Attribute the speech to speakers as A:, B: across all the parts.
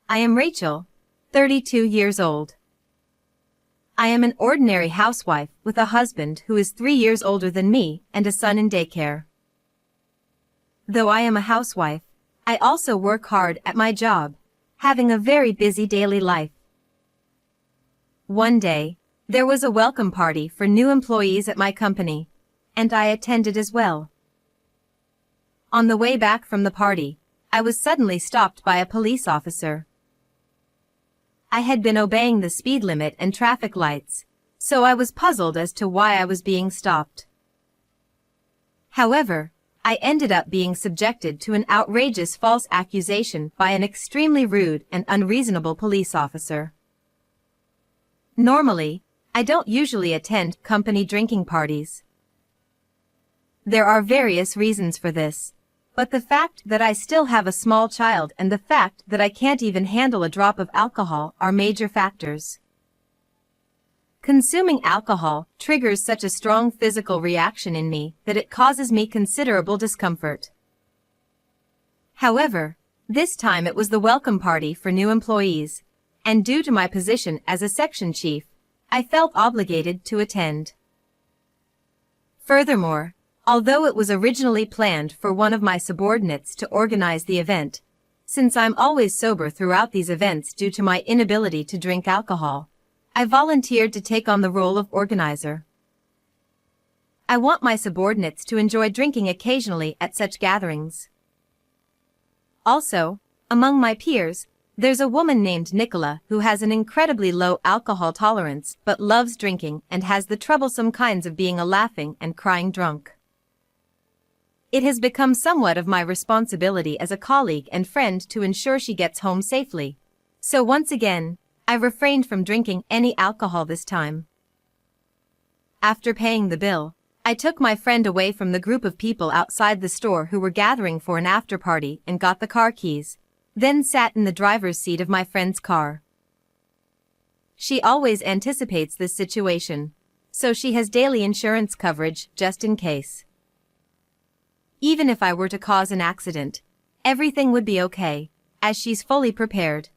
A: I am Rachel, 32 years old. I am an ordinary housewife with a husband who is 3 years older than me and a son in daycare. Though I am a housewife, I also work hard at my job, having a very busy daily life. One day, there was a welcome party for new employees at my company, and I attended as well. On the way back from the party, I was suddenly stopped by a police officer. I had been obeying the speed limit and traffic lights, so I was puzzled as to why I was being stopped. However, I ended up being subjected to an outrageous false accusation by an extremely rude and unreasonable police officer. Normally, I don't usually attend company drinking parties. There are various reasons for this, but the fact that I still have a small child and the fact that I can't even handle a drop of alcohol are major factors. Consuming alcohol triggers such a strong physical reaction in me that it causes me considerable discomfort. However, this time it was the welcome party for new employees, and due to my position as a section chief, I felt obligated to attend. Furthermore, although it was originally planned for one of my subordinates to organize the event, since I'm always sober throughout these events due to my inability to drink alcohol, I volunteered to take on the role of organizer. I want my subordinates to enjoy drinking occasionally at such gatherings. Also, among my peers, there's a woman named Nicola who has an incredibly low alcohol tolerance but loves drinking and has the troublesome kinds of being a laughing and crying drunk. It has become somewhat of my responsibility as a colleague and friend to ensure she gets home safely. So once again, I refrained from drinking any alcohol this time. After paying the bill, I took my friend away from the group of people outside the store who were gathering for an after party and got the car keys, then sat in the driver's seat of my friend's car. She always anticipates this situation, so she has daily insurance coverage just in case. Even if I were to cause an accident, everything would be okay, as she's fully prepared.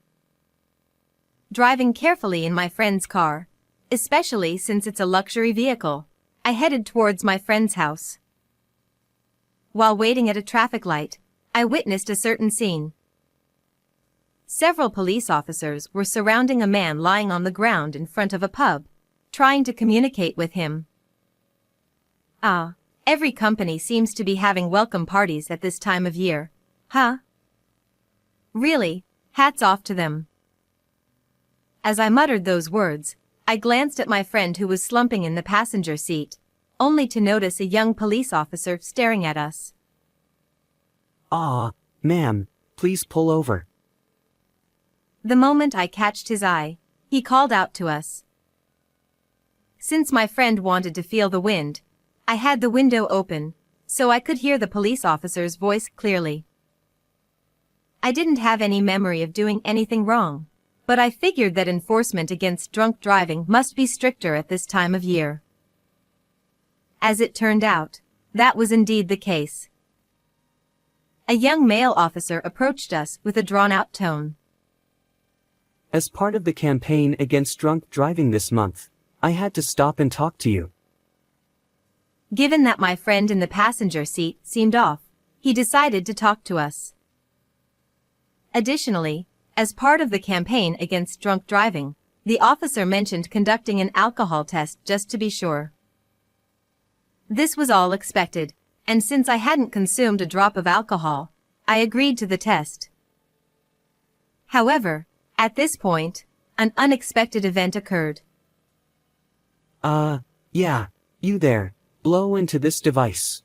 A: Driving carefully in my friend's car, especially since it's a luxury vehicle, I headed towards my friend's house. While waiting at a traffic light, I witnessed a certain scene. Several police officers were surrounding a man lying on the ground in front of a pub, trying to communicate with him. Every company seems to be having welcome parties at this time of year, huh? Really, hats off to them. As I muttered those words, I glanced at my friend who was slumping in the passenger seat, only to notice a young police officer staring at us.
B: Ma'am, please pull over.
A: The moment I catched his eye, he called out to us. Since my friend wanted to feel the wind, I had the window open, so I could hear the police officer's voice clearly. I didn't have any memory of doing anything wrong, but I figured that enforcement against drunk driving must be stricter at this time of year. As it turned out, that was indeed the case. A young male officer approached us with a drawn-out tone.
B: As part of the campaign against drunk driving this month, I had to stop and talk to you.
A: Given that my friend in the passenger seat seemed off, he decided to talk to us. Additionally, as part of the campaign against drunk driving, the officer mentioned conducting an alcohol test just to be sure. This was all expected, and since I hadn't consumed a drop of alcohol, I agreed to the test. However, at this point, an unexpected event occurred.
B: Yeah, you there, blow into this device.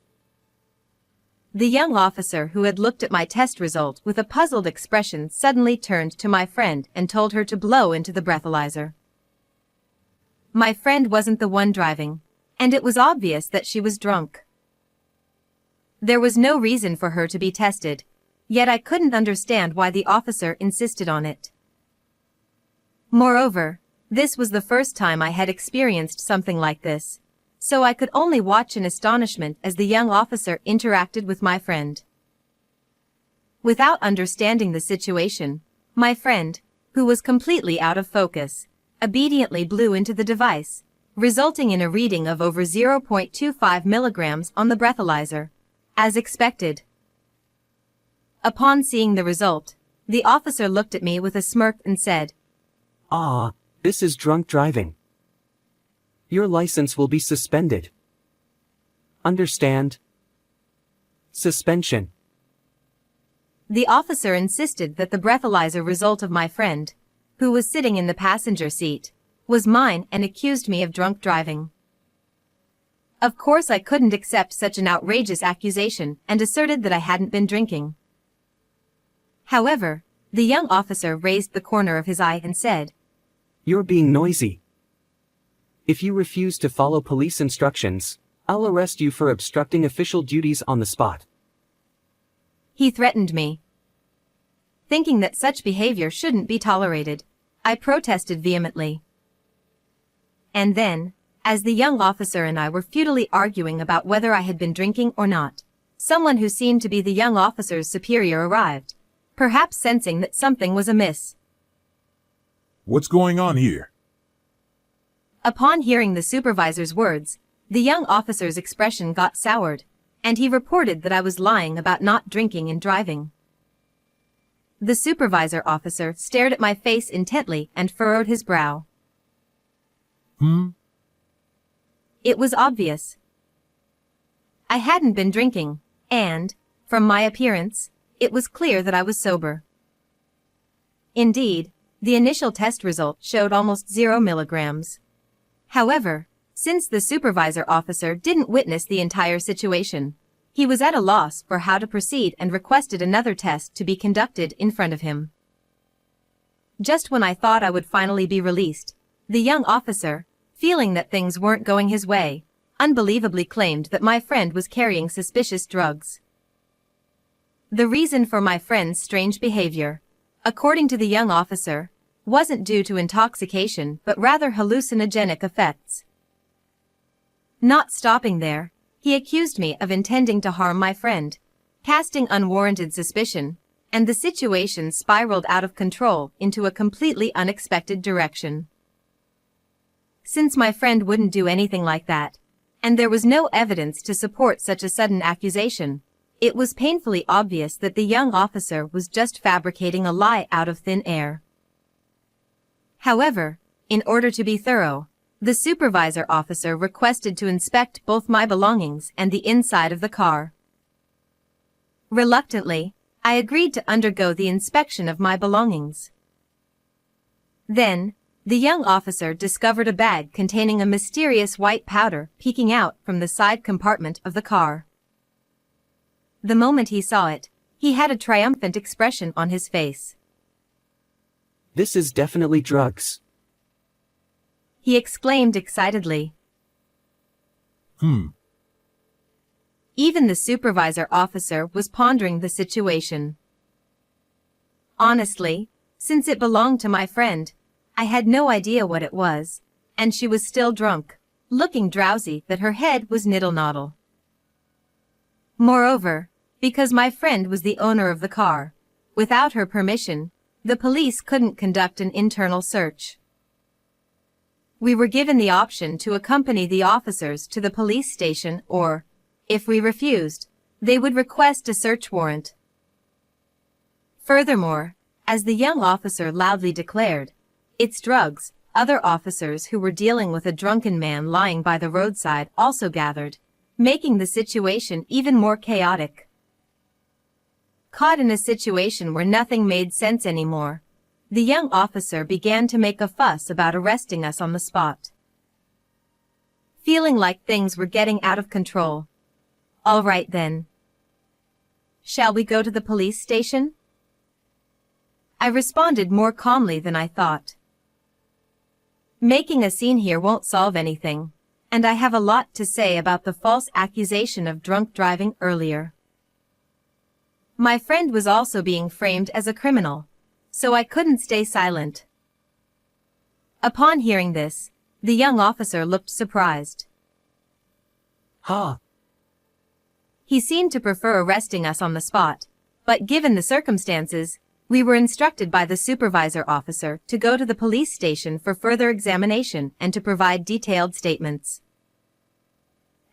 A: The young officer who had looked at my test result with a puzzled expression suddenly turned to my friend and told her to blow into the breathalyzer. My friend wasn't the one driving, and it was obvious that she was drunk. There was no reason for her to be tested, yet I couldn't understand why the officer insisted on it. Moreover, this was the first time I had experienced something like this, so I could only watch in astonishment as the young officer interacted with my friend. Without understanding the situation, My friend, who was completely out of focus, obediently blew into the device, resulting in a reading of over 0.25 milligrams on the breathalyzer, as expected. Upon seeing the result, the officer looked at me with a smirk and said,
B: "Ah, this is drunk driving. Your license will be suspended. Understand? Suspension."
A: The officer insisted that the breathalyzer result of my friend, who was sitting in the passenger seat, was mine and accused me of drunk driving. Of course I couldn't accept such an outrageous accusation and asserted that I hadn't been drinking. However, the young officer raised the corner of his eye and said,
B: "You're being noisy. If you refuse to follow police instructions, I'll arrest you for obstructing official duties on the spot."
A: He threatened me. Thinking that such behavior shouldn't be tolerated, I protested vehemently. And then, as the young officer and I were futilely arguing about whether I had been drinking or not, someone who seemed to be the young officer's superior arrived, perhaps sensing that something was amiss.
C: "What's going on here?"
A: Upon hearing the supervisor's words, the young officer's expression got soured, and he reported that I was lying about not drinking and driving. The supervisor officer stared at my face intently and furrowed his brow. It was obvious. I hadn't been drinking, and, from my appearance, it was clear that I was sober. Indeed, the initial test result showed almost 0 milligrams. However, since the supervisor officer didn't witness the entire situation, he was at a loss for how to proceed and requested another test to be conducted in front of him. Just when I thought I would finally be released, the young officer, feeling that things weren't going his way, unbelievably claimed that my friend was carrying suspicious drugs. The reason for my friend's strange behavior, according to the young officer, wasn't due to intoxication but rather hallucinogenic effects. Not stopping there, he accused me of intending to harm my friend, casting unwarranted suspicion, and the situation spiraled out of control into a completely unexpected direction. Since my friend wouldn't do anything like that, and there was no evidence to support such a sudden accusation, it was painfully obvious that the young officer was just fabricating a lie out of thin air. However, in order to be thorough, the supervisor officer requested to inspect both my belongings and the inside of the car. Reluctantly, I agreed to undergo the inspection of my belongings. Then, the young officer discovered a bag containing a mysterious white powder peeking out from the side compartment of the car. The moment he saw it, he had a triumphant expression on his face.
B: "This is definitely drugs,"
A: he exclaimed excitedly. Even the supervisor officer was pondering the situation. Honestly, since it belonged to my friend, I had no idea what it was, and she was still drunk, looking drowsy that her head was niddle-noddle. Moreover, because my friend was the owner of the car, without her permission, the police couldn't conduct an internal search. We were given the option to accompany the officers to the police station or, if we refused, they would request a search warrant. Furthermore, as the young officer loudly declared, "It's drugs," other officers who were dealing with a drunken man lying by the roadside also gathered, making the situation even more chaotic. Caught in a situation where nothing made sense anymore, the young officer began to make a fuss about arresting us on the spot. Feeling like things were getting out of control. "All right then. Shall we go to the police station?" I responded more calmly than I thought. Making a scene here won't solve anything, and I have a lot to say about the false accusation of drunk driving earlier. My friend was also being framed as a criminal, so I couldn't stay silent. Upon hearing this, the young officer looked surprised.
B: "Ha!
A: He seemed to prefer arresting us on the spot, but given the circumstances, We were instructed by the supervisor officer to go to the police station for further examination and to provide detailed statements.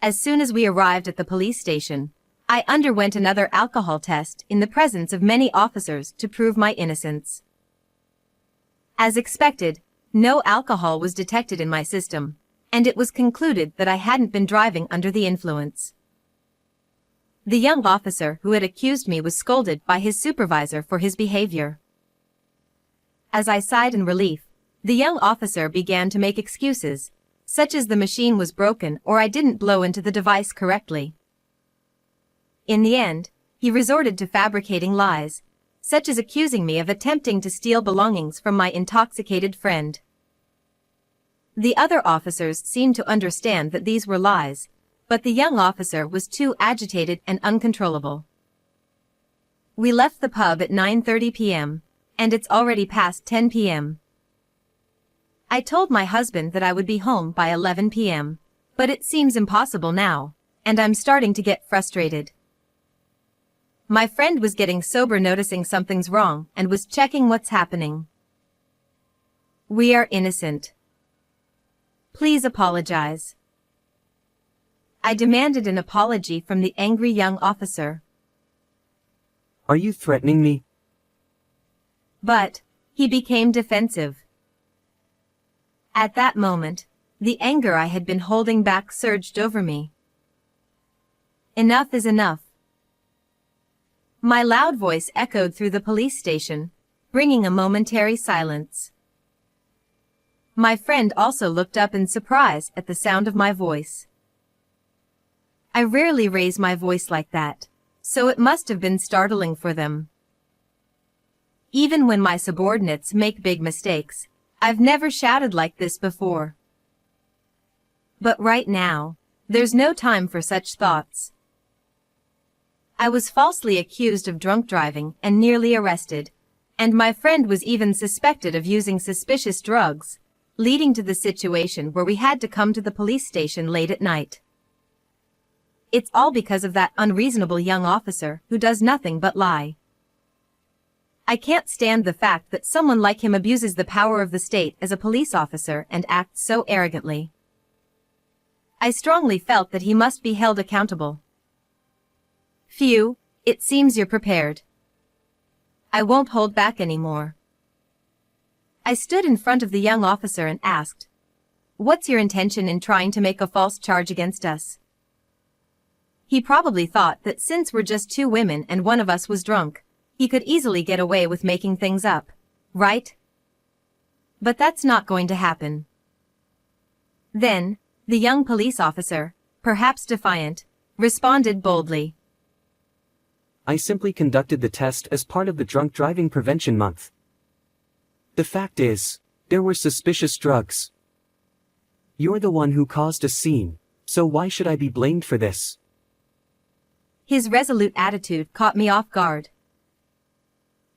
A: As soon as we arrived at the police station, I underwent another alcohol test in the presence of many officers to prove my innocence. As expected, no alcohol was detected in my system, and it was concluded that I hadn't been driving under the influence. The young officer who had accused me was scolded by his supervisor for his behavior. As I sighed in relief, the young officer began to make excuses, such as the machine was broken or I didn't blow into the device correctly. In the end, he resorted to fabricating lies, such as accusing me of attempting to steal belongings from my intoxicated friend. The other officers seemed to understand that these were lies, but the young officer was too agitated and uncontrollable. We left the pub at 9:30 p.m., and it's already past 10 p.m. I told my husband that I would be home by 11 p.m., but it seems impossible now, and I'm starting to get frustrated. My friend was getting sober, noticing something's wrong, and was checking what's happening. We are innocent. Please apologize. I demanded an apology from the angry young officer.
B: Are you threatening me?
A: But he became defensive. At that moment, the anger I had been holding back surged over me. Enough is enough. My loud voice echoed through the police station, bringing a momentary silence. My friend also looked up in surprise at the sound of my voice. I rarely raise my voice like that, so it must have been startling for them. Even when my subordinates make big mistakes, I've never shouted like this before. But right now, there's no time for such thoughts. I was falsely accused of drunk driving and nearly arrested, and my friend was even suspected of using suspicious drugs, leading to the situation where we had to come to the police station late at night. It's all because of that unreasonable young officer who does nothing but lie. I can't stand the fact that someone like him abuses the power of the state as a police officer and acts so arrogantly. I strongly felt that he must be held accountable. Phew, it seems you're prepared. I won't hold back anymore. I stood in front of the young officer and asked, "What's your intention in trying to make a false charge against us?" He probably thought that since we're just two women and one of us was drunk, he could easily get away with making things up, right? But that's not going to happen. Then, the young police officer, perhaps defiant, responded boldly.
B: I simply conducted the test as part of the Drunk Driving Prevention Month. The fact is, there were suspicious drugs. You're the one who caused a scene, so why should I be blamed for this?
A: His resolute attitude caught me off guard.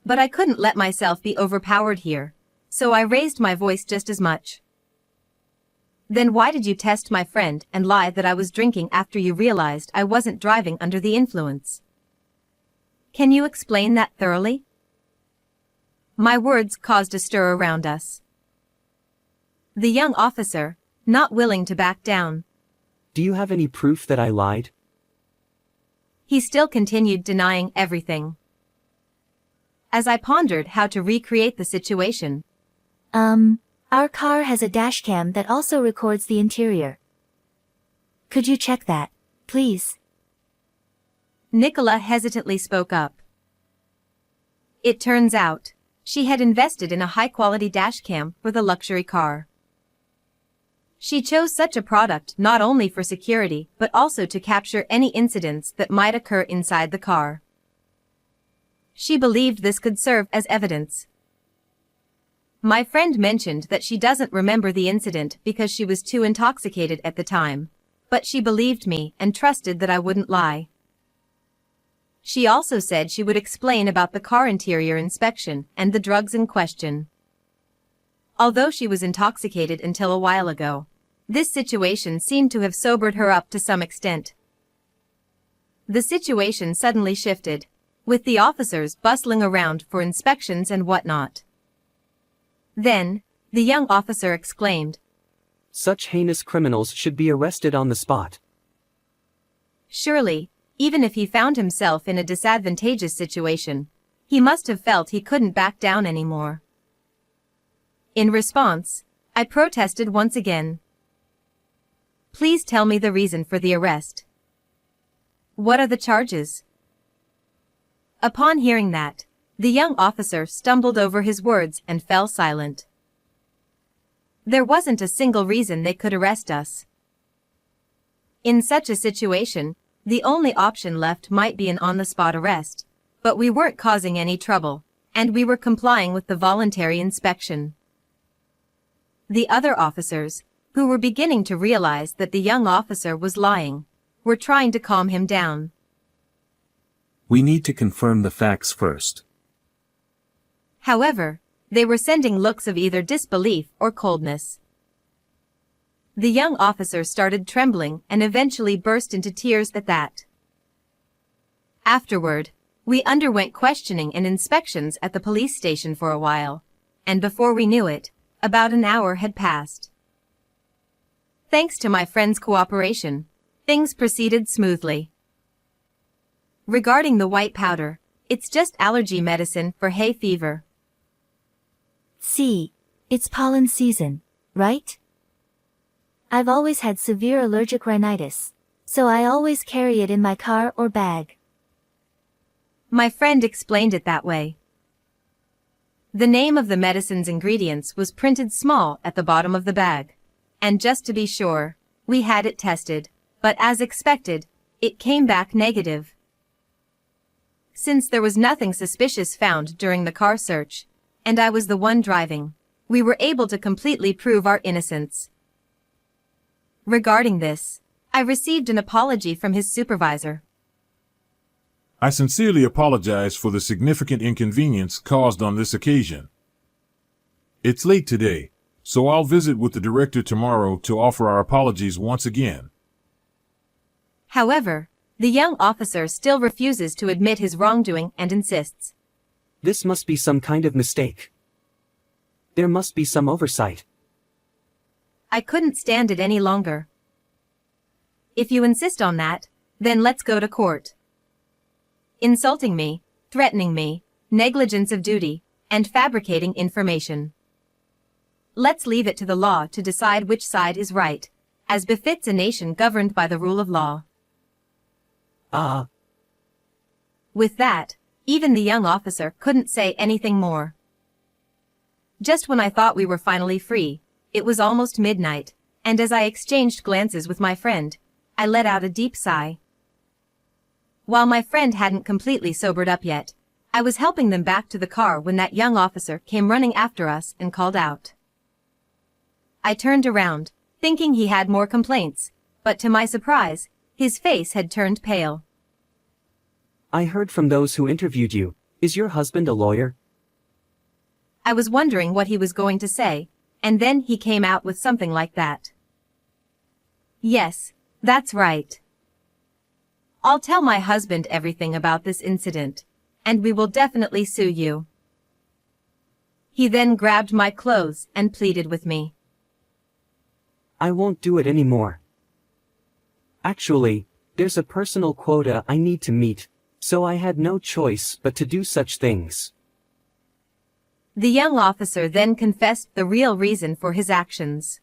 A: But I couldn't let myself be overpowered here, so I raised my voice just as much. Then why did you test my friend and lie that I was drinking after you realized I wasn't driving under the influence? Can you explain that thoroughly? My words caused a stir around us. The young officer, not willing to back down.
B: Do you have any proof that I lied?
A: He still continued denying everything. As I pondered how to recreate the situation.
D: Our car has a dashcam that also records the interior. Could you check that, please?
A: Nicola hesitantly spoke up. It turns out, she had invested in a high-quality dashcam for the luxury car. She chose such a product not only for security but also to capture any incidents that might occur inside the car. She believed this could serve as evidence. My friend mentioned that she doesn't remember the incident because she was too intoxicated at the time, but she believed me and trusted that I wouldn't lie. She also said she would explain about the car interior inspection and the drugs in question. Although she was intoxicated until a while ago, this situation seemed to have sobered her up to some extent. The situation suddenly shifted, with the officers bustling around for inspections and whatnot. Then, the young officer exclaimed,
B: Such heinous criminals should be arrested on the spot.
A: Surely, even if he found himself in a disadvantageous situation, he must have felt he couldn't back down anymore. In response, I protested once again. Please tell me the reason for the arrest. What are the charges? Upon hearing that, the young officer stumbled over his words and fell silent. There wasn't a single reason they could arrest us. In such a situation, the only option left might be an on-the-spot arrest, but we weren't causing any trouble, and we were complying with the voluntary inspection. The other officers, who were beginning to realize that the young officer was lying, were trying to calm him down.
E: We need to confirm the facts first.
A: However, they were sending looks of either disbelief or coldness. The young officer started trembling and eventually burst into tears at that. Afterward, we underwent questioning and inspections at the police station for a while, and before we knew it, about an hour had passed. Thanks to my friend's cooperation, things proceeded smoothly. Regarding the white powder, it's just allergy medicine for hay fever.
D: See, it's pollen season, right? I've always had severe allergic rhinitis, so I always carry it in my car or bag.
A: My friend explained it that way. The name of the medicine's ingredients was printed small at the bottom of the bag, and just to be sure, we had it tested, but as expected, it came back negative. Since there was nothing suspicious found during the car search, and I was the one driving, we were able to completely prove our innocence. Regarding this, I received an apology from his supervisor.
C: I sincerely apologize for the significant inconvenience caused on this occasion. It's late today, so I'll visit with the director tomorrow to offer our apologies once again.
A: However, the young officer still refuses to admit his wrongdoing and insists.
B: This must be some kind of mistake. There must be some oversight.
A: I couldn't stand it any longer. If you insist on that, then let's go to court. Insulting me, threatening me, negligence of duty, and fabricating information. Let's leave it to the law to decide which side is right, as befits a nation governed by the rule of law. With that, even the young officer couldn't say anything more. Just when I thought we were finally free, it was almost midnight, and as I exchanged glances with my friend, I let out a deep sigh. While my friend hadn't completely sobered up yet, I was helping them back to the car when that young officer came running after us and called out. I turned around, thinking he had more complaints, but to my surprise, his face had turned pale.
B: I heard from those who interviewed you. Is your husband a lawyer?
A: I was wondering what he was going to say, and then he came out with something like that. Yes, that's right. I'll tell my husband everything about this incident, and we will definitely sue you. He then grabbed my clothes and pleaded with me.
B: I won't do it anymore. Actually, there's a personal quota I need to meet, so I had no choice but to do such things.
A: The young officer then confessed the real reason for his actions.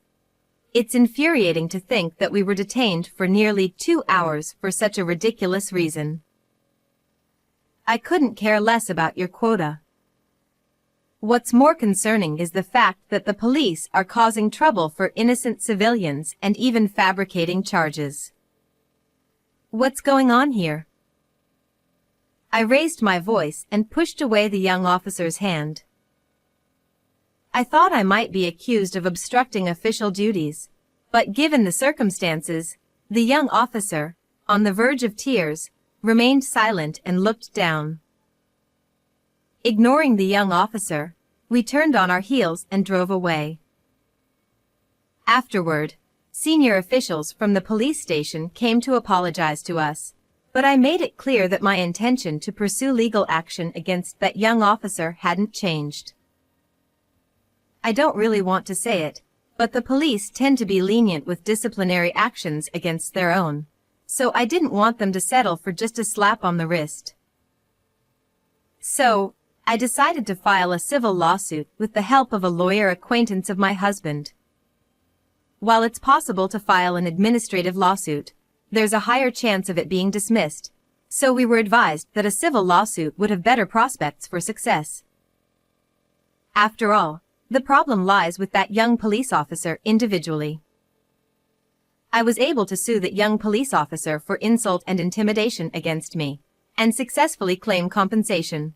A: It's infuriating to think that we were detained for nearly 2 hours for such a ridiculous reason. I couldn't care less about your quota. What's more concerning is the fact that the police are causing trouble for innocent civilians and even fabricating charges. What's going on here? I raised my voice and pushed away the young officer's hand. I thought I might be accused of obstructing official duties, but given the circumstances, the young officer, on the verge of tears, remained silent and looked down. Ignoring the young officer, we turned on our heels and drove away. Afterward, senior officials from the police station came to apologize to us, But I made it clear that my intention to pursue legal action against that young officer hadn't changed. I don't really want to say it, but the police tend to be lenient with disciplinary actions against their own, so I didn't want them to settle for just a slap on the wrist. So, I decided to file a civil lawsuit with the help of a lawyer acquaintance of my husband. While it's possible to file an administrative lawsuit, there's a higher chance of it being dismissed, so we were advised that a civil lawsuit would have better prospects for success. After all, the problem lies with that young police officer individually. I was able to sue that young police officer for insult and intimidation against me, and successfully claim compensation.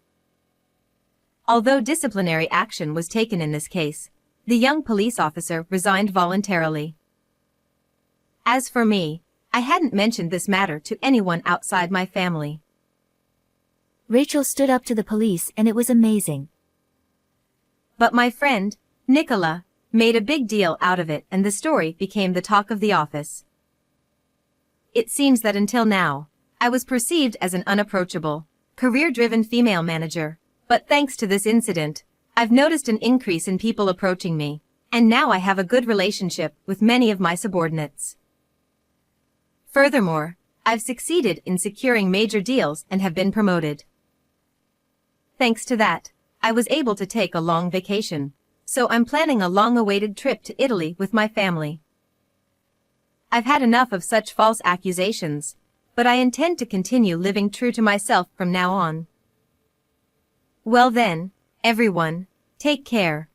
A: Although disciplinary action was taken in this case, the young police officer resigned voluntarily. As for me, I hadn't mentioned this matter to anyone outside my family.
D: Rachel stood up to the police and it was amazing.
A: But my friend, Nicola, made a big deal out of it and the story became the talk of the office. It seems that until now, I was perceived as an unapproachable, career-driven female manager, but thanks to this incident, I've noticed an increase in people approaching me, and now I have a good relationship with many of my subordinates. Furthermore, I've succeeded in securing major deals and have been promoted. Thanks to that, I was able to take a long vacation, so I'm planning a long-awaited trip to Italy with my family. I've had enough of such false accusations, but I intend to continue living true to myself from now on. Well then, everyone, take care.